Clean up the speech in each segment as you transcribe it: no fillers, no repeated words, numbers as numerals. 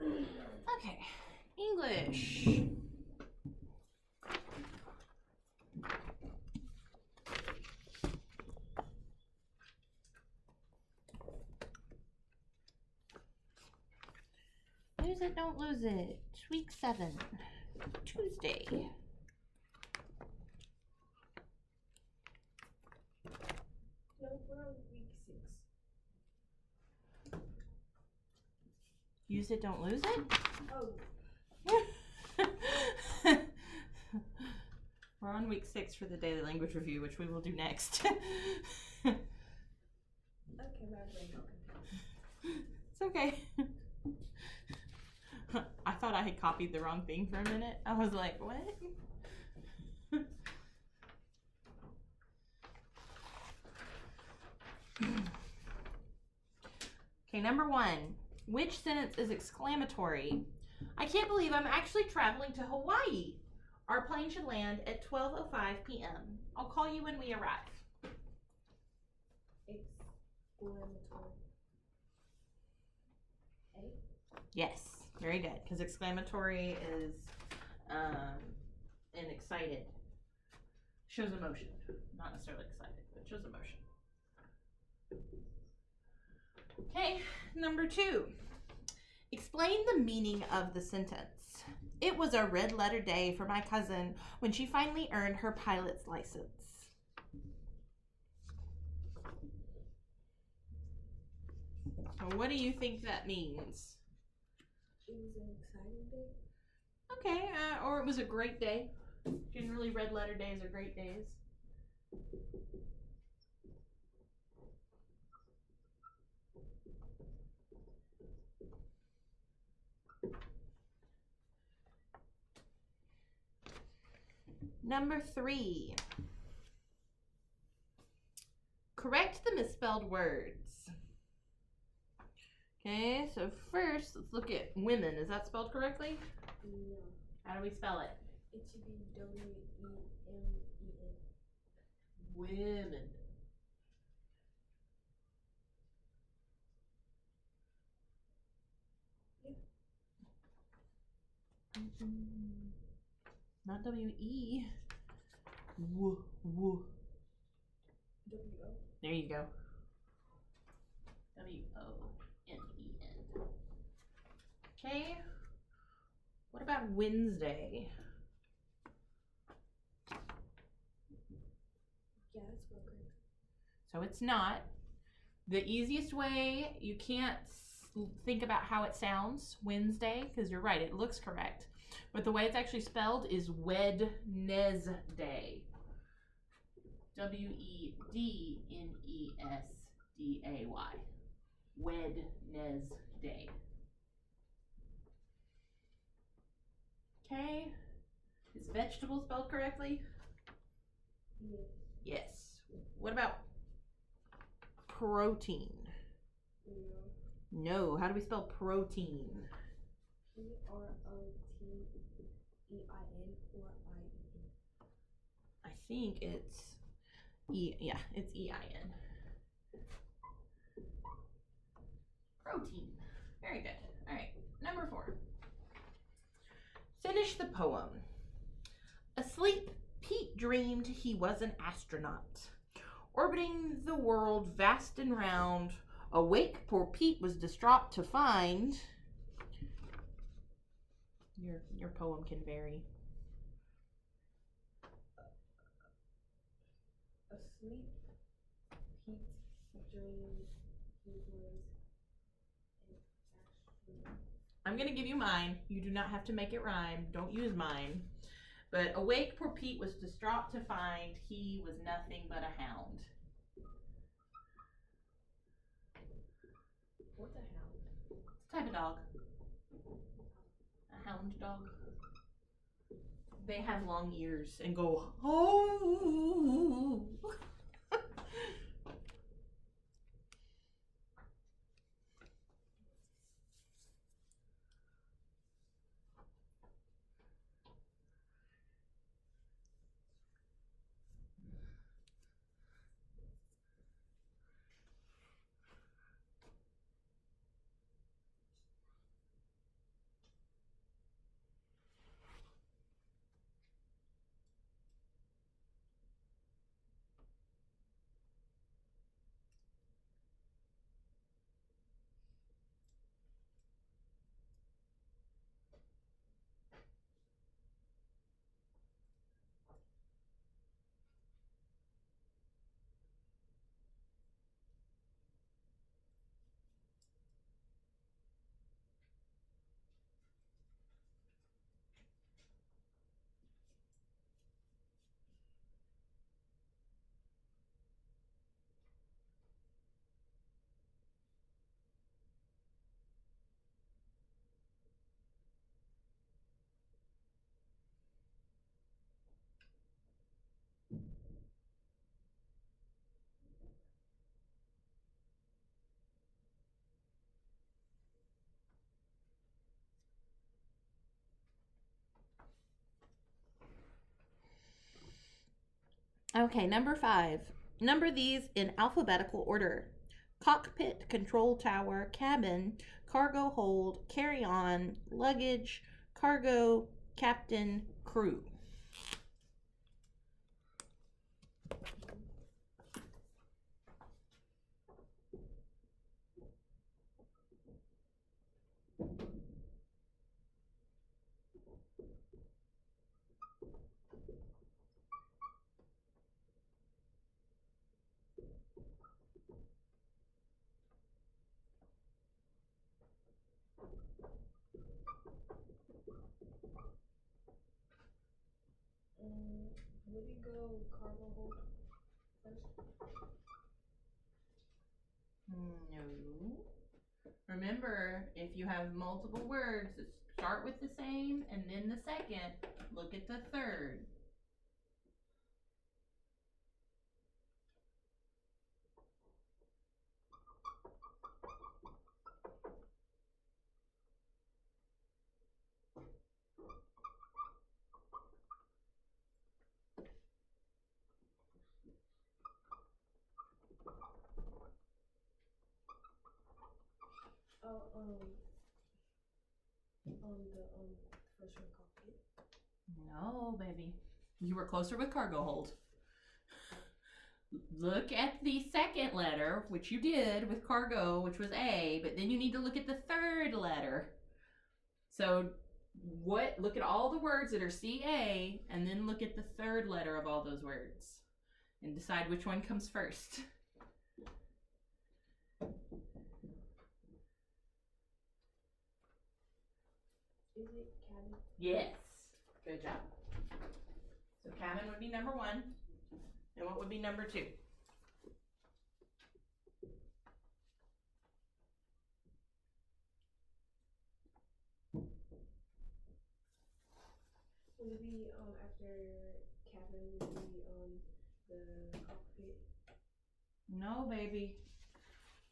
Okay, English. Lose it, don't lose it. Week 7, Tuesday. No, we're on week 6. Use it, don't lose it? Oh. We're on week 6 for the daily language review, which we will do next. Okay, my brain got confused. It's okay. I thought I had copied the wrong thing for a minute. I was like, what? Okay, number 1. Which sentence is exclamatory? I can't believe I'm actually traveling to Hawaii. Our plane should land at 12:05 p.m. I'll call you when we arrive. Exclamatory. A? Yes, very good. Because exclamatory is an excited. Shows emotion. Not necessarily excited, but shows emotion. Okay, number 2. Explain the meaning of the sentence. It was a red letter day for my cousin when she finally earned her pilot's license. So what do you think that means? It was an exciting day. Okay, or it was a great day. Generally, red letter days are great days. Number 3. Correct the misspelled words. Okay, so first, let's look at women. Is that spelled correctly? No. How do we spell it? It should be W-E-M-E-N. Women. Yeah. Not W-E. Woo, woo. W-O. There you go. W-O-N-E-N. Okay. What about Wednesday? Yeah, that's spelled correct. So it's not. The easiest way, you can't think about how it sounds, Wednesday, because you're right, it looks correct. But the way it's actually spelled is Wednesday. W-E-D-N-E-S-D-A-Y. Wednesday. Okay. Is vegetable spelled correctly? Yes. Yes. What about protein? No. No. How do we spell protein? P-R-O-T-E-I-N or I-N. I think it's it's E-I-N. Protein. Very good. All right. Number 4. Finish the poem. Asleep, Pete dreamed he was an astronaut, orbiting the world vast and round. Awake, poor Pete was distraught to find. Your poem can vary. Asleep, Pete dreamed he was an astronaut. I'm going to give you mine. You do not have to make it rhyme. Don't use mine. But awake, poor Pete was distraught to find he was nothing but a hound. What's a hound? It's a type of dog. A hound dog. They have long ears and go, oh. Okay, number 5. Number these in alphabetical order: cockpit, control tower, cabin, cargo hold, carry on, luggage, cargo, captain, crew. Would you go cargo hold first? No. Remember, if you have multiple words, start with the same and then the second. Look at the third. Oh, the first one cockpit. No, baby. You were closer with cargo hold. Look at the second letter, which you did with cargo, which was A, but then you need to look at the third letter. So look at all the words that are CA and then look at the third letter of all those words and decide which one comes first. Is it cabin? Yes. Good job. So cabin would be number 1. And what would be number 2? Would it be after cabin would be the cockpit? No, baby.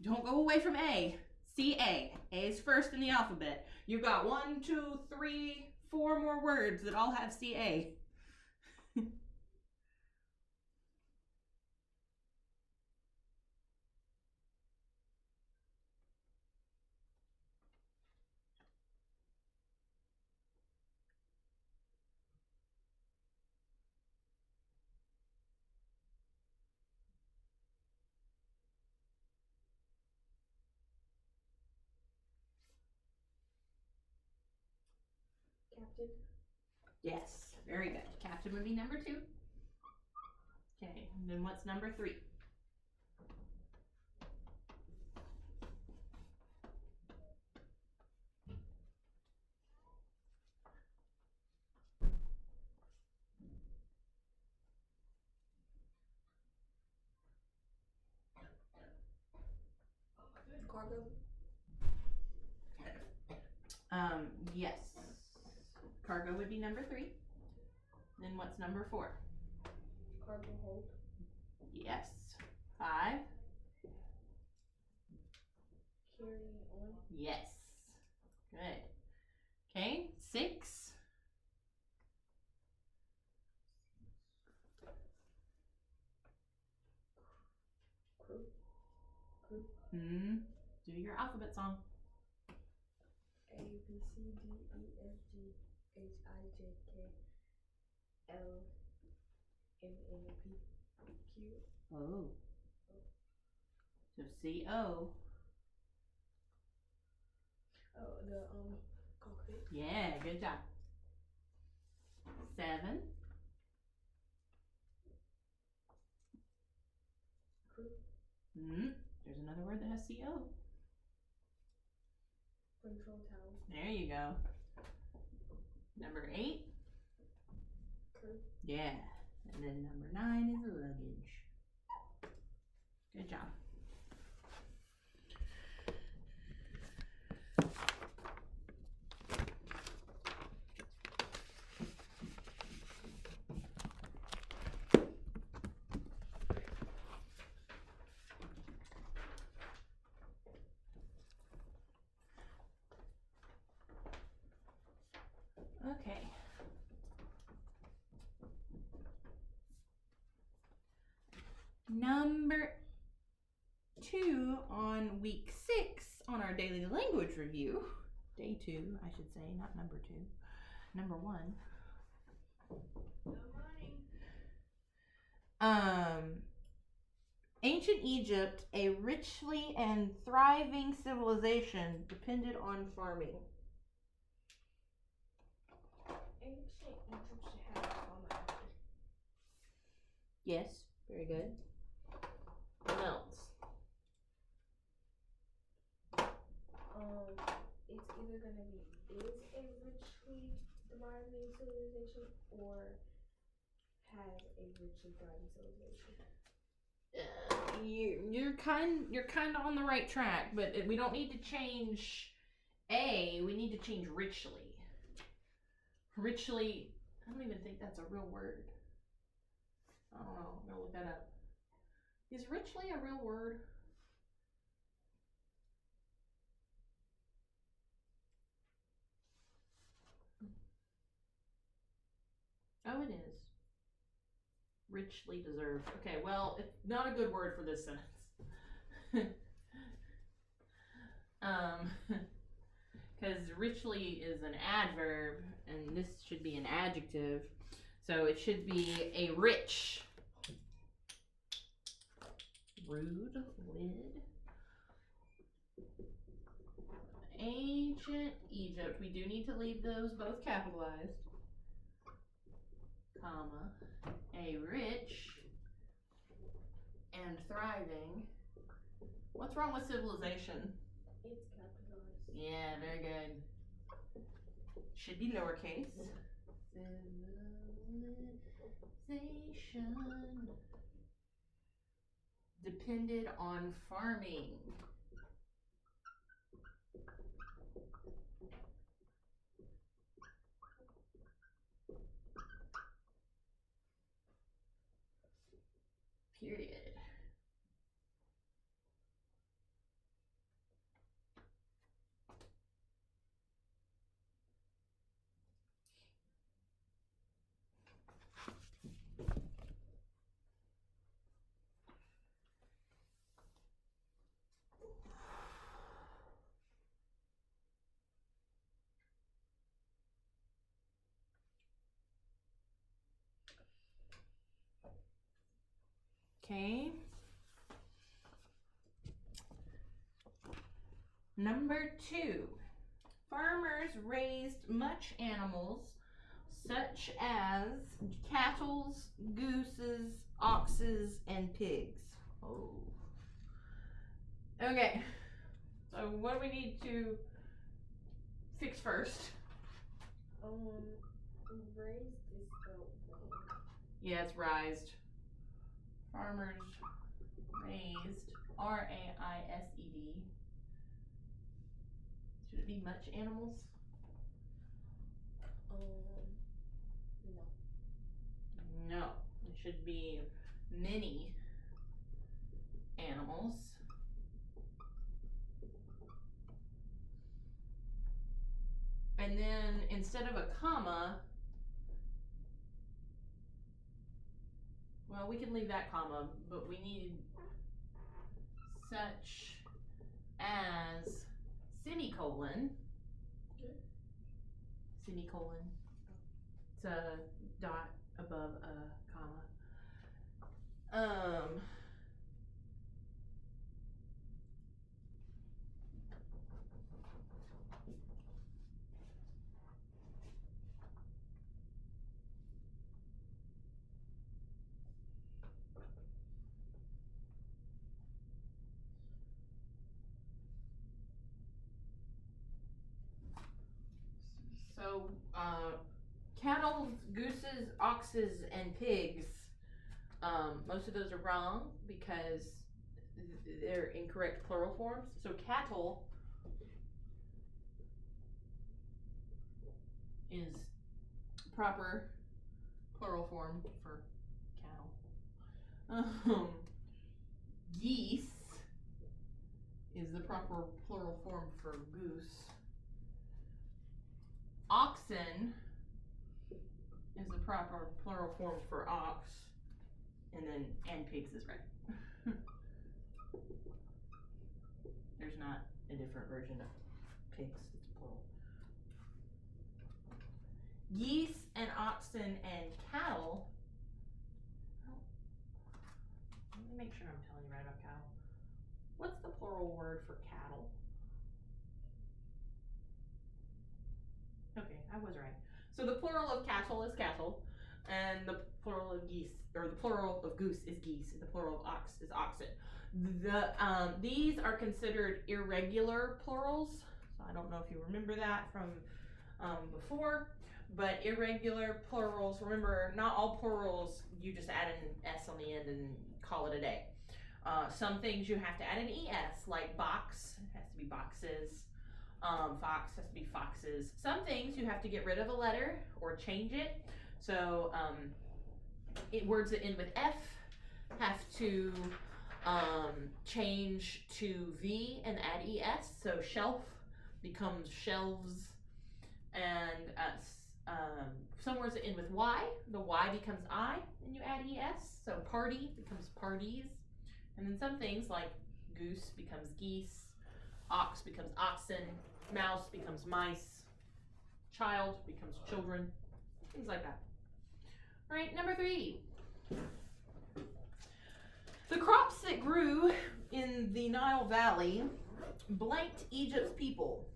Don't go away from A. C-A. A is first in the alphabet. You've got 1, 2, 3, 4 more words that all have C-A. Captain? Yes, very good. Captain would be number 2. Okay, and then what's number 3? Cargo? Yes. Cargo would be number 3. Then what's number 4? Cargo hold? Yes. 5. Carry on? Yes. Good. Okay, 6. Crew? Crew? Do your alphabet song. A, B, C, D, E, F, G, H, I, J, K, L, M, N, P, Q. Oh. So C-O. Oh, the cockpit. Yeah, good job. 7. Crew. There's another word that has C-O. Control tower. There you go. Number 8. Crew. Yeah. And then number 9 is luggage. Good job. Okay. week 6 on our daily language review. Day 2, I should say, not number 2. Number 1. Good morning. Ancient Egypt, a richly and thriving civilization, depended on farming. Ancient Egypt should have a comma after. Yes, very good. What else? It's either gonna be is a richly thriving civilization or has a richly thriving civilization. You're kind of on the right track, but we don't need to change A. We need to change richly. Richly, I don't even think that's a real word. I don't know. I'm gonna look that up. Is richly a real word? Oh, it is. Richly deserved. Okay, well, it's not a good word for this sentence. Because richly is an adverb, and this should be an adjective. So it should be a rich. Rude lid. Ancient Egypt. We do need to leave those both capitalized. Comma. A rich and thriving. What's wrong with civilization? It's capitalized. Yeah, very good. Should be lowercase. Civilization depended on farming. Period. Okay. Number 2. Farmers raised much animals such as cattle, gooses, oxes, and pigs. Oh. Okay. So what do we need to fix first? Raised is spelled wrong. Yeah, it's raised. Farmers raised. R-A-I-S-E-D. Should it be much animals? No. No. It should be many animals. And then instead of a comma, well, we can leave that comma, but we need such as semicolon. Okay. Semicolon. It's a dot above a comma. So, cattle, gooses, oxes, and pigs, most of those are wrong because they're incorrect plural forms. So cattle is proper plural form for cattle. Geese is the proper plural form for goose. Oxen is the proper plural form for ox. And pigs is right. There's not a different version of pigs. It's plural. Geese and oxen and cattle. Oh, let me make sure I'm telling you right about cattle. What's the plural word for cattle? Okay, I was right. So the plural of cattle is cattle, and the plural of geese, or the plural of goose is geese, and the plural of ox is oxen. These are considered irregular plurals. So I don't know if you remember that from before, but irregular plurals, remember, not all plurals, you just add an S on the end and call it a day. Some things you have to add an ES, like box, it has to be boxes. Fox has to be foxes. Some things you have to get rid of a letter or change it. So words that end with F have to change to V and add ES. So shelf becomes shelves, and some words that end with Y, the Y becomes I and you add ES. So party becomes parties. And then some things like goose becomes geese, ox becomes oxen, mouse becomes mice, child becomes children, things like that. All right, number 3. The crops that grew in the Nile Valley blanked Egypt's people.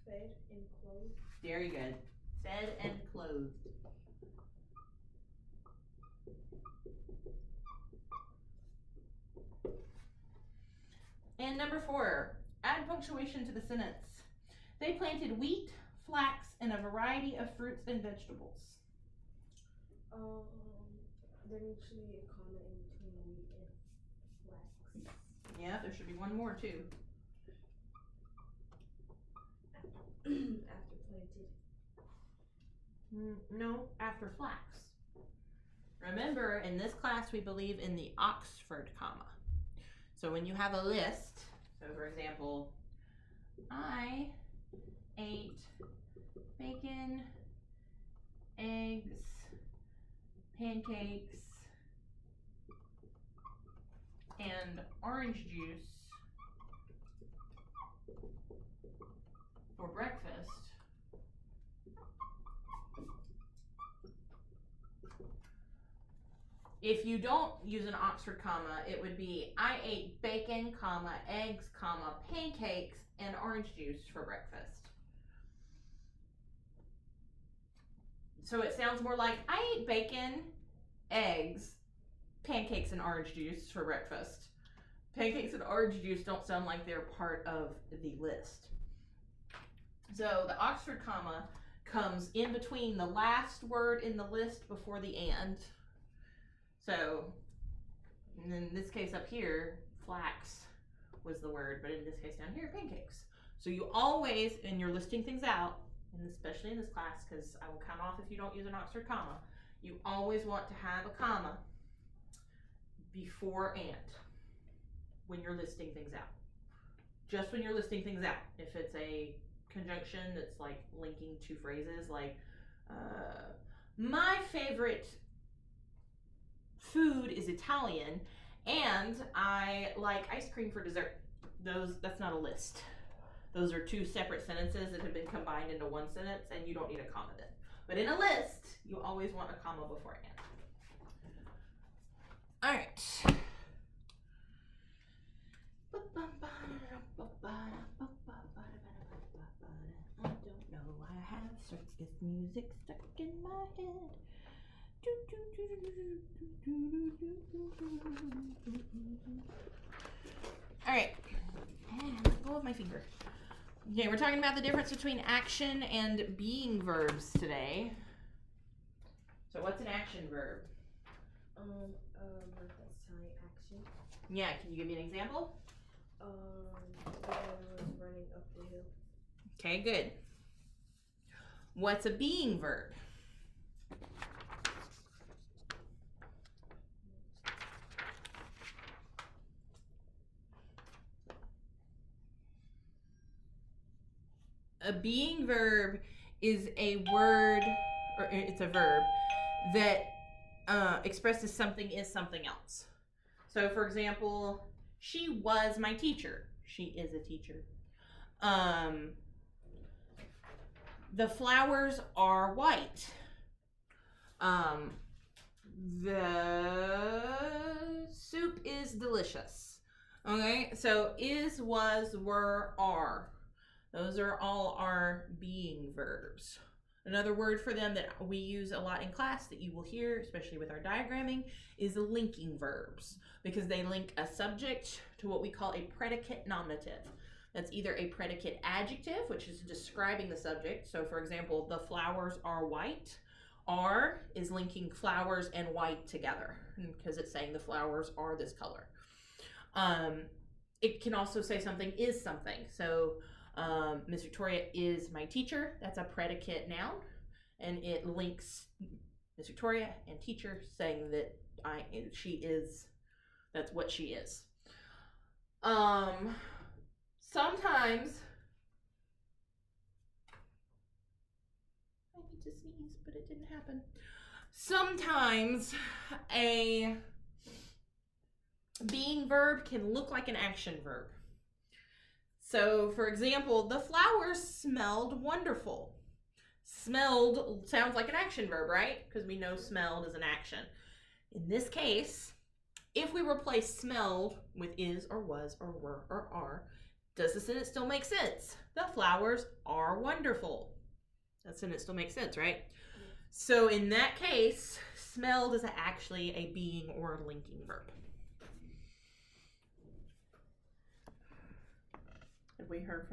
Fed and clothed. Very good. Fed and clothed. And number 4, add punctuation to the sentence. They planted wheat, flax, and a variety of fruits and vegetables. There needs to be a comma in between wheat and flax. Yeah, there should be one more too. After planted. No, after flax. Remember, in this class we believe in the Oxford comma. So when you have a list, so for example, I ate bacon, eggs, pancakes, and orange juice for breakfast. If you don't use an Oxford comma, it would be I ate bacon, comma, eggs, comma, pancakes, and orange juice for breakfast. So it sounds more like I ate bacon, eggs, pancakes, and orange juice for breakfast. Pancakes and orange juice don't sound like they're part of the list. So the Oxford comma comes in between the last word in the list before the and. So in this case up here, flax was the word, but in this case down here, pancakes. So you always, and you're listing things out, and especially in this class, because I will count off if you don't use an Oxford comma, you always want to have a comma before and when you're listing things out. Just when you're listing things out. If it's a conjunction that's like linking two phrases, like my favorite food is Italian and I like ice cream for dessert. That's not a list. Those are two separate sentences that have been combined into one sentence, and you don't need a comma then. But in a list, you always want a comma before and. All right. I don't know why I have circus music stuck in my head. All right, and let go of my finger. Okay, we're talking about the difference between action and being verbs today. So what's an action verb? Verb that's telling action. Yeah, can you give me an example? The guy was running up the hill. Okay, good. What's a being verb? A being verb is a word, or it's a verb, that expresses something is something else. So, for example, she was my teacher. She is a teacher. The flowers are white. The soup is delicious. Okay, so is, was, were, are. Those are all our being verbs. Another word for them that we use a lot in class that you will hear, especially with our diagramming, is linking verbs, because they link a subject to what we call a predicate nominative. That's either a predicate adjective, which is describing the subject. So, for example, the flowers are white. Are is linking flowers and white together because it's saying the flowers are this color. It can also say something is something. So, Miss Victoria is my teacher. That's a predicate noun, and it links Miss Victoria and teacher, saying that she is. That's what she is. Sometimes I need to sneeze, but it didn't happen. Sometimes a being verb can look like an action verb. So, for example, the flowers smelled wonderful. Smelled sounds like an action verb, right? Because we know smelled is an action. In this case, if we replace smelled with is or was or were or are, does the sentence still make sense? The flowers are wonderful. That sentence still makes sense, right? So in that case, smelled is actually a being or a linking verb. Have we heard from